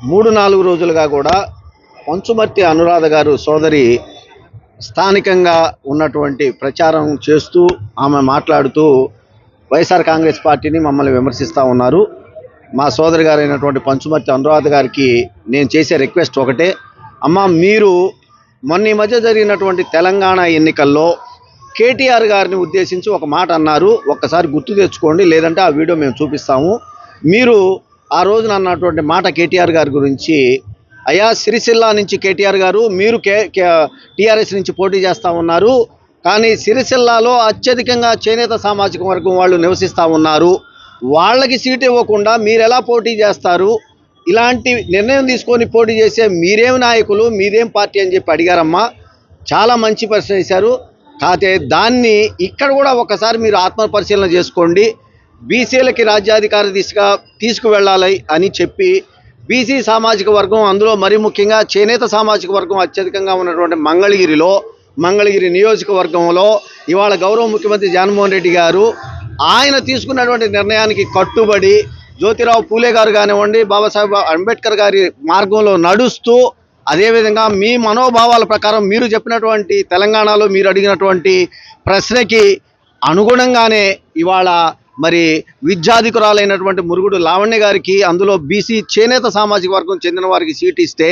3-4 రోజులుగా కూడా పంచుమర్తి అనురాధ గారు సోదరి స్థానికంగా ఉన్నటువంటి ప్రచారం చేస్తూ ఆమె మాట్లాడుతూ వైఎస్ఆర్ కాంగ్రెస్ పార్టీని మమ్మల్ని విమర్శిస్తూ ఉన్నారు. మా సోదరి గారైనటువంటి పంచుమర్తి అనురాధ గారికి నేను చేసే రిక్వెస్ట్ ఒకటే, అమ్మ మీరు మొన్న ఈ మధ్య జరిగినటువంటి తెలంగాణ ఎన్నికల్లో కేటీఆర్ గారిని ఉద్దేశించి ఒక మాట అన్నారు, ఒక్కసారి గుర్తు తెచ్చుకోండి, లేదంటే ఆ వీడియో మేము చూపిస్తాము. మీరు ఆ రోజున అన్నటువంటి మాట కేటీఆర్ గారి గురించి, అయ్యా సిరిసిల్ల నుంచి కేటీఆర్ గారు మీరు టీఆర్ఎస్ నుంచి పోటీ చేస్తూ ఉన్నారు, కానీ సిరిసిల్లాలో అత్యధికంగా చేనేత సామాజిక వర్గం వాళ్ళు నివసిస్తూ ఉన్నారు, వాళ్ళకి సీటు ఇవ్వకుండా మీరు ఎలా పోటీ చేస్తారు, ఇలాంటి నిర్ణయం తీసుకొని పోటీ చేసే మీరేం నాయకులు, మీదేం పార్టీ అని చెప్పి అడిగారమ్మా. చాలా మంచి ప్రశ్న వేశారు. కాకపోతే దాన్ని ఇక్కడ కూడా ఒకసారి మీరు ఆత్మపరిశీలన చేసుకోండి. బీసీలకి రాజ్యాధికార దిశగా తీసుకువెళ్ళాలి అని చెప్పి బీసీ సామాజిక వర్గం, అందులో మరి ముఖ్యంగా చేనేత సామాజిక వర్గం అత్యధికంగా ఉన్నటువంటి మంగళగిరి నియోజకవర్గంలో ఇవాళ గౌరవ ముఖ్యమంత్రి జగన్మోహన్ రెడ్డి గారు ఆయన తీసుకున్నటువంటి నిర్ణయానికి కట్టుబడి జ్యోతిరావు పూలే గారు కానివ్వండి, బాబాసాహెబ్ అంబేద్కర్ గారి మార్గంలో నడుస్తూ, అదేవిధంగా మీ మనోభావాల ప్రకారం మీరు చెప్పినటువంటి తెలంగాణలో మీరు అడిగినటువంటి ప్రశ్నకి అనుగుణంగానే ఇవాళ మరి విద్యాధికురాలైనటువంటి మురుగుడు లావణ్య గారికి, అందులో బీసీ చేనేత సామాజిక వర్గం చెందిన వారికి సీటు ఇస్తే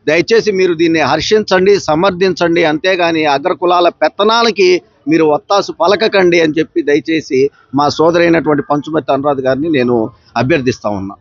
దయచేసి మీరు దీన్ని హర్షించండి, సమర్థించండి, అంతేగాని అగ్రకులాల పెత్తనాలకి మీరు ఒత్తాసు పలకకండి అని చెప్పి దయచేసి మా సోదరైనటువంటి పంచుమర్తి అనురాధ గారిని నేను అభ్యర్థిస్తా ఉన్నా.